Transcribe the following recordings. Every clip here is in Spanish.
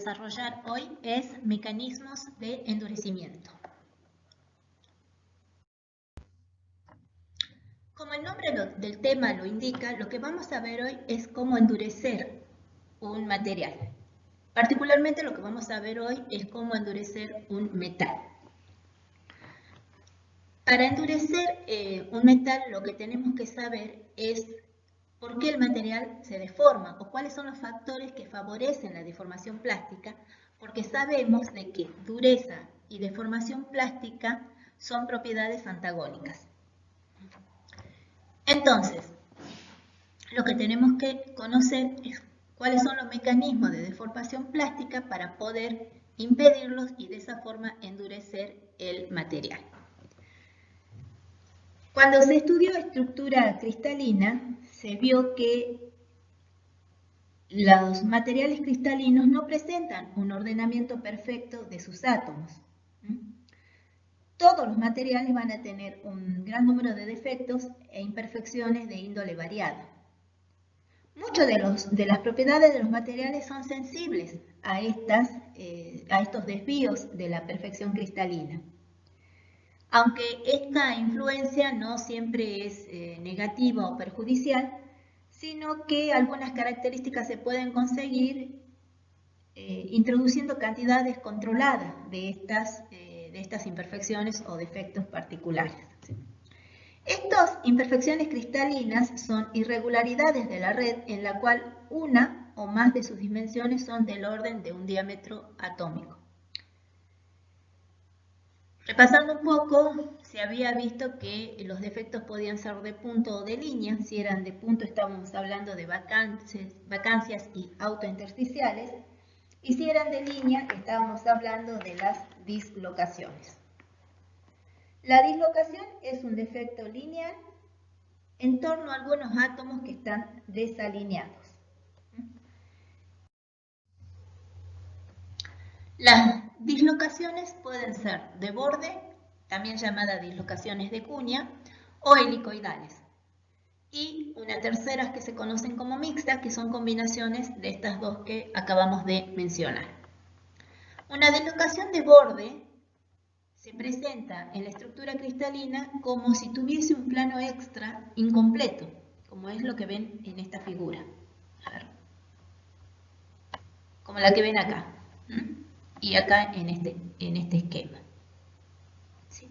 desarrollar hoy es mecanismos de endurecimiento. Como el nombre del tema lo indica, lo que vamos a ver hoy es cómo endurecer un material. Particularmente lo que vamos a ver hoy es cómo endurecer un metal. Para endurecer un metal lo que tenemos que saber es por qué el material se deforma o cuáles son los factores que favorecen la deformación plástica, porque sabemos de que dureza y deformación plástica son propiedades antagónicas. Entonces, lo que tenemos que conocer es cuáles son los mecanismos de deformación plástica para poder impedirlos y de esa forma endurecer el material. Cuando se estudió estructura cristalina, se vio que los materiales cristalinos no presentan un ordenamiento perfecto de sus átomos. Todos los materiales van a tener un gran número de defectos e imperfecciones de índole variada. Muchas de las propiedades de los materiales son sensibles a estos desvíos de la perfección cristalina. Aunque esta influencia no siempre es negativa o perjudicial, sino que algunas características se pueden conseguir introduciendo cantidades controladas de estas imperfecciones o defectos particulares. Estas imperfecciones cristalinas son irregularidades de la red en la cual una o más de sus dimensiones son del orden de un diámetro atómico. Repasando un poco, se había visto que los defectos podían ser de punto o de línea. Si eran de punto, estábamos hablando de vacancias y autointersticiales. Y si eran de línea, estábamos hablando de las dislocaciones. La dislocación es un defecto lineal en torno a algunos átomos que están desalineados. Las dislocaciones pueden ser de borde, también llamadas dislocaciones de cuña, o helicoidales. Y una tercera que se conocen como mixtas, que son combinaciones de estas dos que acabamos de mencionar. Una dislocación de borde se presenta en la estructura cristalina como si tuviese un plano extra incompleto, como es lo que ven en esta figura. A ver. Como la que ven acá. Y acá en este esquema. ¿Sí?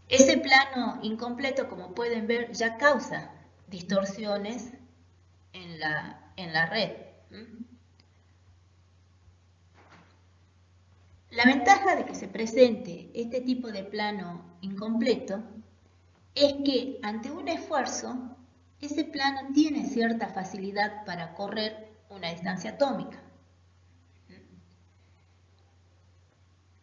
Ese plano incompleto, como pueden ver, ya causa distorsiones en la red. La ventaja de que se presente este tipo de plano incompleto es que ante un esfuerzo, ese plano tiene cierta facilidad para correr una distancia atómica.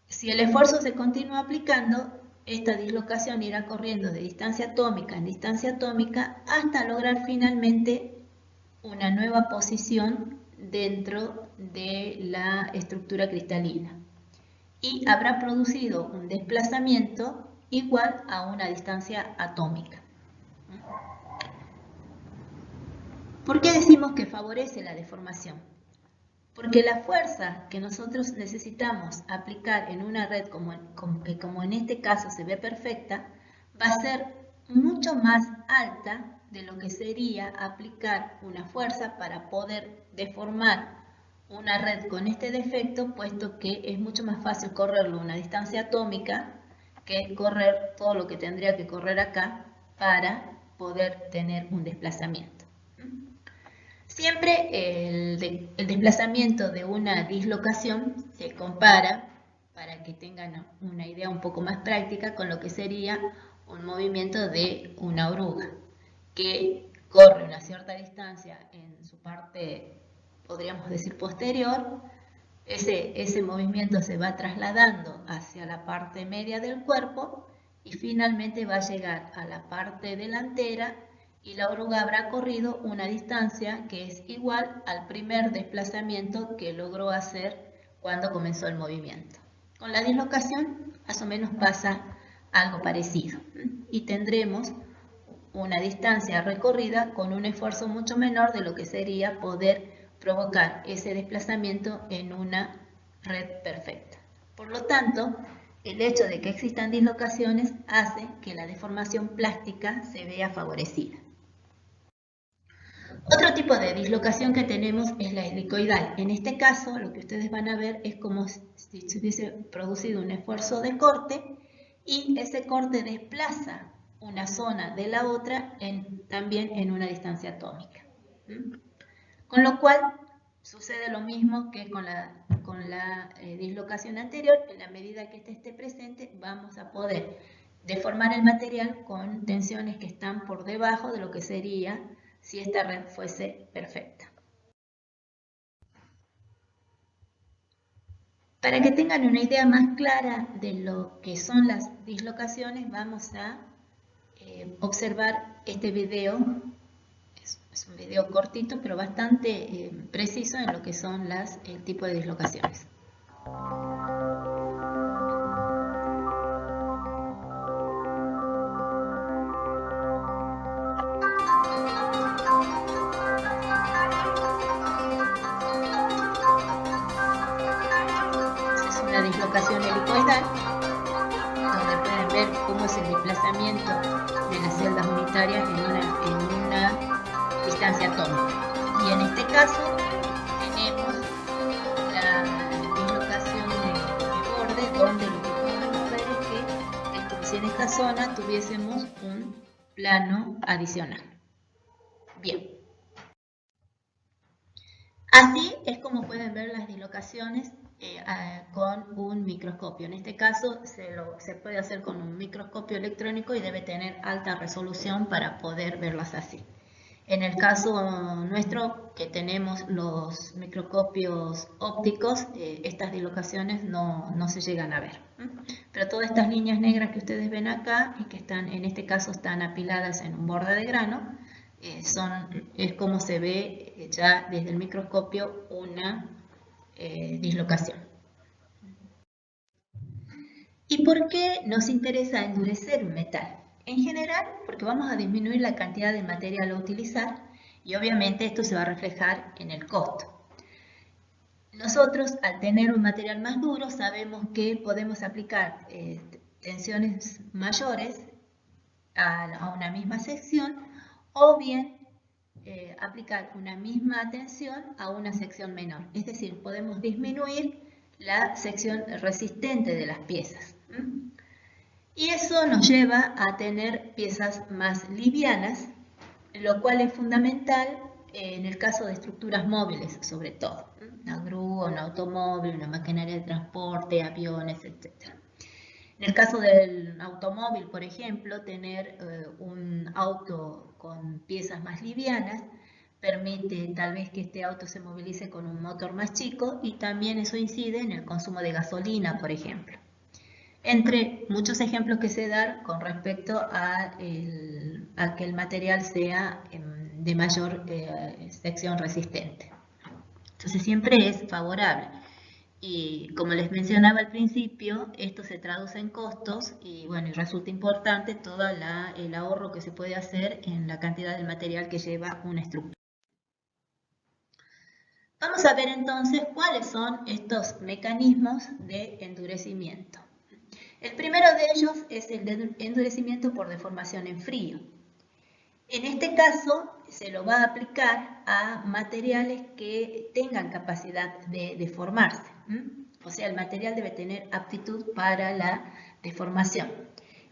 Si el esfuerzo se continúa aplicando, esta dislocación irá corriendo de distancia atómica en distancia atómica hasta lograr finalmente una nueva posición dentro de la estructura cristalina. Y habrá producido un desplazamiento igual a una distancia atómica. ¿Por qué decimos que favorece la deformación? Porque la fuerza que nosotros necesitamos aplicar en una red como en este caso se ve perfecta, va a ser mucho más alta de lo que sería aplicar una fuerza para poder deformar una red con este defecto, puesto que es mucho más fácil correrlo a una distancia atómica que correr todo lo que tendría que correr acá para poder tener un desplazamiento. Siempre el desplazamiento de una dislocación se compara, para que tengan una idea un poco más práctica, con lo que sería un movimiento de una oruga, que corre una cierta distancia en su parte, podríamos decir, posterior. Ese movimiento se va trasladando hacia la parte media del cuerpo y finalmente va a llegar a la parte delantera, y la oruga habrá corrido una distancia que es igual al primer desplazamiento que logró hacer cuando comenzó el movimiento. Con la dislocación más o menos pasa algo parecido y tendremos una distancia recorrida con un esfuerzo mucho menor de lo que sería poder provocar ese desplazamiento en una red perfecta. Por lo tanto, el hecho de que existan dislocaciones hace que la deformación plástica se vea favorecida. Otro tipo de dislocación que tenemos es la helicoidal. En este caso, lo que ustedes van a ver es como si se hubiese producido un esfuerzo de corte y ese corte desplaza una zona de la otra también en una distancia atómica. Con lo cual, sucede lo mismo que con la dislocación anterior. En la medida que este esté presente, vamos a poder deformar el material con tensiones que están por debajo de lo que sería si esta red fuese perfecta. Para que tengan una idea más clara de lo que son las dislocaciones, vamos a observar este video. Es un video cortito, pero bastante preciso en lo que son el tipo de dislocaciones. Es una dislocación helicoidal, donde pueden ver cómo es el desplazamiento de las celdas unitarias en una distancia atómica. Y en este caso tenemos la dislocación de borde, donde lo que podemos ver es como si en esta zona tuviésemos un plano adicional. Bien. Así es como pueden ver las dislocaciones con un microscopio. En este caso se puede hacer con un microscopio electrónico y debe tener alta resolución para poder verlas así. En el caso nuestro, que tenemos los microscopios ópticos, estas dislocaciones no se llegan a ver. Pero todas estas líneas negras que ustedes ven acá y que en este caso están apiladas en un borde de grano, es como se ve ya desde el microscopio una dislocación. ¿Y por qué nos interesa endurecer un metal? En general, porque vamos a disminuir la cantidad de material a utilizar y obviamente esto se va a reflejar en el costo. Nosotros, al tener un material más duro, sabemos que podemos aplicar tensiones mayores a una misma sección o bien aplicar una misma tensión a una sección menor. Es decir, podemos disminuir la sección resistente de las piezas. Y eso nos lleva a tener piezas más livianas, lo cual es fundamental en el caso de estructuras móviles, sobre todo. Una grúa, un automóvil, una maquinaria de transporte, aviones, etc. En el caso del automóvil, por ejemplo, tener un auto con piezas más livianas permite tal vez que este auto se movilice con un motor más chico y también eso incide en el consumo de gasolina, por ejemplo. Entre muchos ejemplos que se dan con respecto a que el material sea de mayor sección resistente. Entonces siempre es favorable. Y como les mencionaba al principio, esto se traduce en costos y bueno, y resulta importante todo el ahorro que se puede hacer en la cantidad de material que lleva una estructura. Vamos a ver entonces cuáles son estos mecanismos de endurecimiento. El primero de ellos es el de endurecimiento por deformación en frío. En este caso se lo va a aplicar a materiales que tengan capacidad de deformarse. O sea, el material debe tener aptitud para la deformación.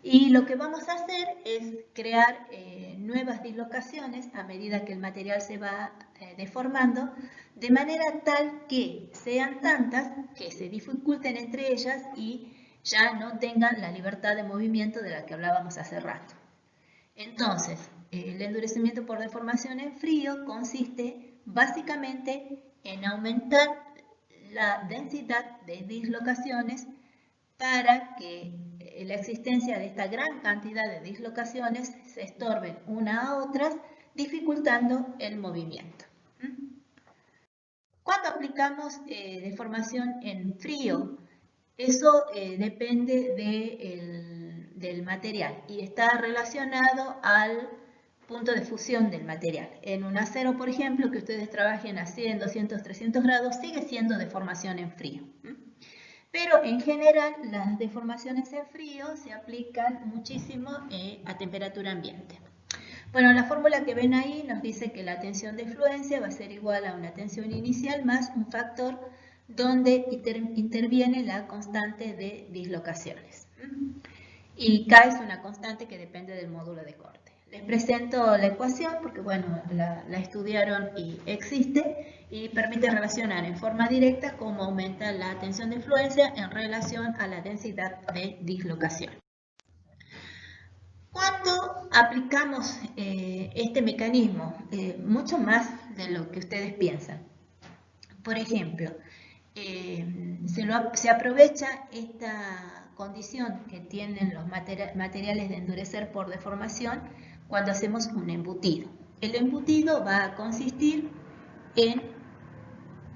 Y lo que vamos a hacer es crear nuevas dislocaciones a medida que el material se va deformando, de manera tal que sean tantas que se dificulten entre ellas y ya no tengan la libertad de movimiento de la que hablábamos hace rato. Entonces, el endurecimiento por deformación en frío consiste básicamente en aumentar la densidad de dislocaciones para que la existencia de esta gran cantidad de dislocaciones se estorben unas a otras, dificultando el movimiento. Cuando aplicamos deformación en frío, eso depende del material y está relacionado al punto de fusión del material. En un acero, por ejemplo, que ustedes trabajen a 100, 200, 300 grados, sigue siendo deformación en frío. Pero en general las deformaciones en frío se aplican muchísimo a temperatura ambiente. Bueno, la fórmula que ven ahí nos dice que la tensión de fluencia va a ser igual a una tensión inicial más un factor donde interviene la constante de dislocaciones. Y K es una constante que depende del módulo de corte. Les presento la ecuación porque, bueno, la estudiaron y existe y permite relacionar en forma directa cómo aumenta la tensión de fluencia en relación a la densidad de dislocación. ¿Cuándo aplicamos este mecanismo? Mucho más de lo que ustedes piensan. Por ejemplo, se aprovecha esta condición que tienen los materiales de endurecer por deformación cuando hacemos un embutido. El embutido va a consistir en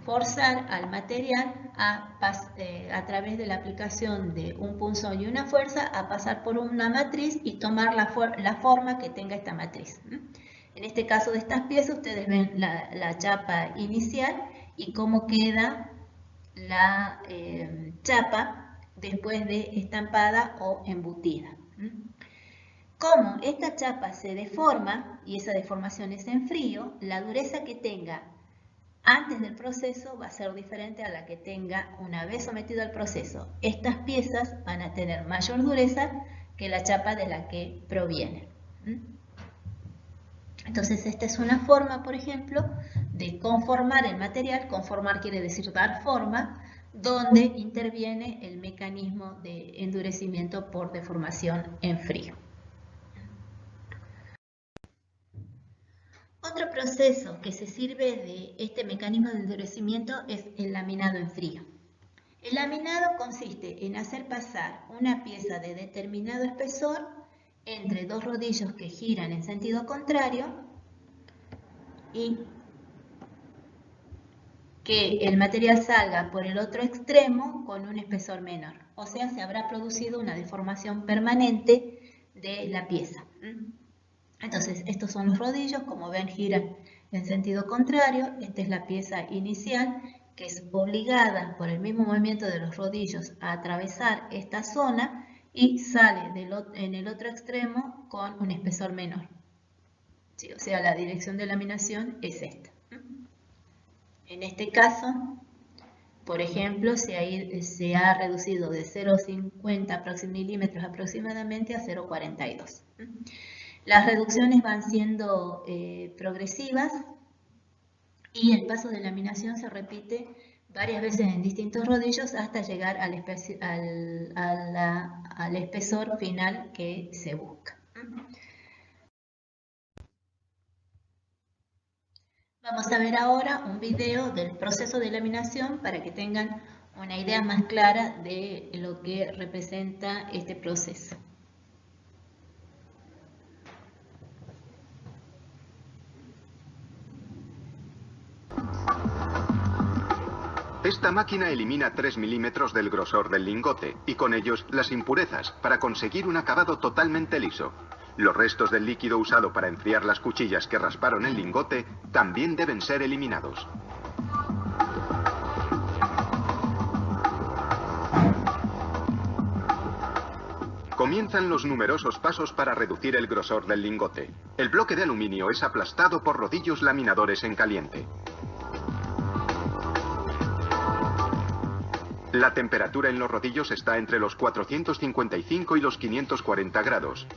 forzar al material a través de la aplicación de un punzón y una fuerza a pasar por una matriz y tomar la forma que tenga esta matriz. En este caso de estas piezas ustedes ven la chapa inicial y cómo queda la chapa después de estampada o embutida. Como esta chapa se deforma y esa deformación es en frío, la dureza que tenga antes del proceso va a ser diferente a la que tenga una vez sometido al proceso. Estas piezas van a tener mayor dureza que la chapa de la que provienen. Entonces esta es una forma, por ejemplo, de conformar el material. Conformar quiere decir dar forma, donde interviene el mecanismo de endurecimiento por deformación en frío. Otro proceso que se sirve de este mecanismo de endurecimiento es el laminado en frío. El laminado consiste en hacer pasar una pieza de determinado espesor entre dos rodillos que giran en sentido contrario y que el material salga por el otro extremo con un espesor menor. O sea, se habrá producido una deformación permanente de la pieza. Entonces, estos son los rodillos, como ven, giran en sentido contrario. Esta es la pieza inicial, que es obligada por el mismo movimiento de los rodillos a atravesar esta zona y sale en el otro extremo con un espesor menor. Sí, o sea, la dirección de laminación es esta. En este caso, por ejemplo, se ha reducido de 0,50 milímetros aproximadamente a 0,42. Las reducciones van siendo progresivas y el paso de laminación se repite varias veces en distintos rodillos hasta llegar al espesor final que se busca. Vamos a ver ahora un video del proceso de laminación para que tengan una idea más clara de lo que representa este proceso. Esta máquina elimina 3 milímetros del grosor del lingote y con ellos las impurezas para conseguir un acabado totalmente liso. Los restos del líquido usado para enfriar las cuchillas que rasparon el lingote también deben ser eliminados. Comienzan los numerosos pasos para reducir el grosor del lingote. El bloque de aluminio es aplastado por rodillos laminadores en caliente. La temperatura en los rodillos está entre los 455 y los 540 grados.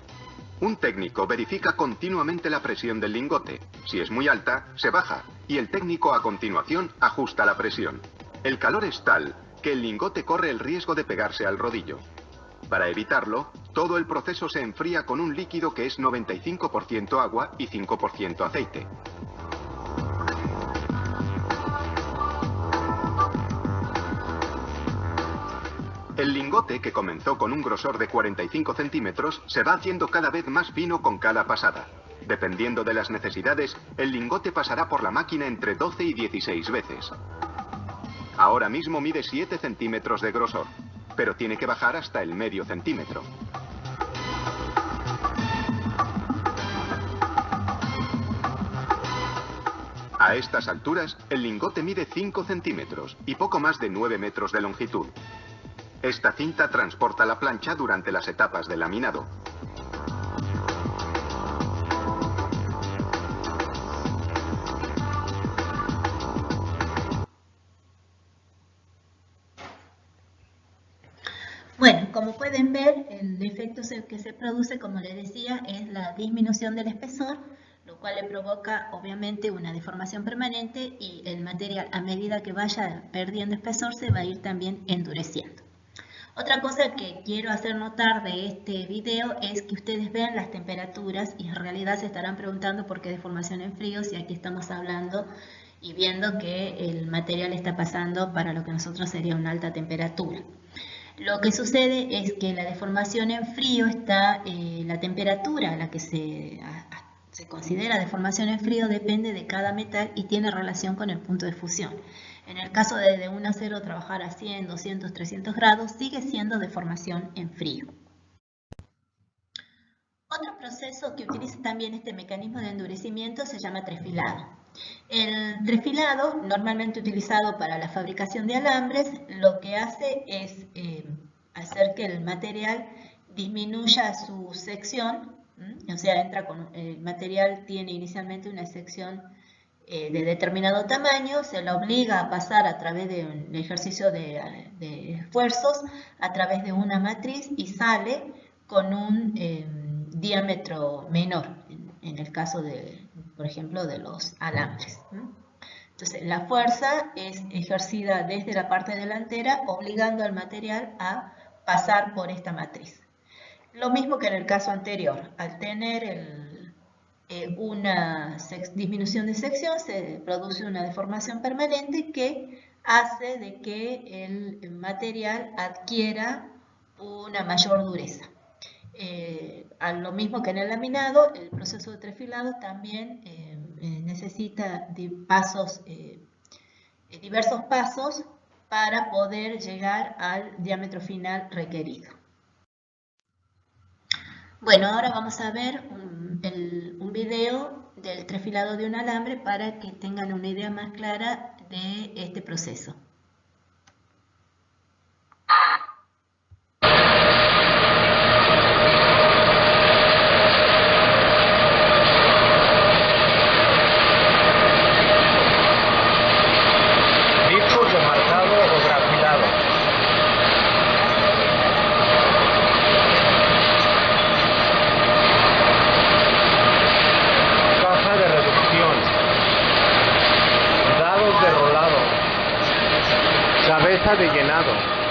Un técnico verifica continuamente la presión del lingote. Si es muy alta, se baja y el técnico a continuación ajusta la presión. El calor es tal que el lingote corre el riesgo de pegarse al rodillo. Para evitarlo, todo el proceso se enfría con un líquido que es 95% agua y 5% aceite. El lingote, que comenzó con un grosor de 45 centímetros, se va haciendo cada vez más fino con cada pasada. Dependiendo de las necesidades, el lingote pasará por la máquina entre 12 y 16 veces. Ahora mismo mide 7 centímetros de grosor, pero tiene que bajar hasta el medio centímetro. A estas alturas, el lingote mide 5 centímetros y poco más de 9 metros de longitud. Esta cinta transporta la plancha durante las etapas de laminado. Bueno, como pueden ver, el efecto que se produce, como les decía, es la disminución del espesor, lo cual le provoca obviamente una deformación permanente y el material, a medida que vaya perdiendo espesor, se va a ir también endureciendo. Otra cosa que quiero hacer notar de este video es que ustedes ven las temperaturas y en realidad se estarán preguntando por qué deformación en frío si aquí estamos hablando y viendo que el material está pasando para lo que nosotros sería una alta temperatura. Lo que sucede es que la deformación en frío está, la temperatura a la que se considera deformación en frío depende de cada metal y tiene relación con el punto de fusión. En el caso de 1 a 0 trabajar a 100, 200, 300 grados sigue siendo deformación en frío. Otro proceso que utiliza también este mecanismo de endurecimiento se llama trefilado. El trefilado, normalmente utilizado para la fabricación de alambres, lo que hace es hacer que el material disminuya su sección, o sea, el material tiene inicialmente una sección de determinado tamaño, se la obliga a pasar a través de un ejercicio de esfuerzos, a través de una matriz y sale con un diámetro menor, en el caso por ejemplo, de los alambres. Entonces, la fuerza es ejercida desde la parte delantera, obligando al material a pasar por esta matriz. Lo mismo que en el caso anterior, al tener una disminución de sección, se produce una deformación permanente que hace de que el material adquiera una mayor dureza. A lo mismo que en el laminado, el proceso de trefilado también necesita diversos pasos para poder llegar al diámetro final requerido. Bueno, ahora vamos a ver un video del trefilado de un alambre para que tengan una idea más clara de este proceso. Cabeza de llenado.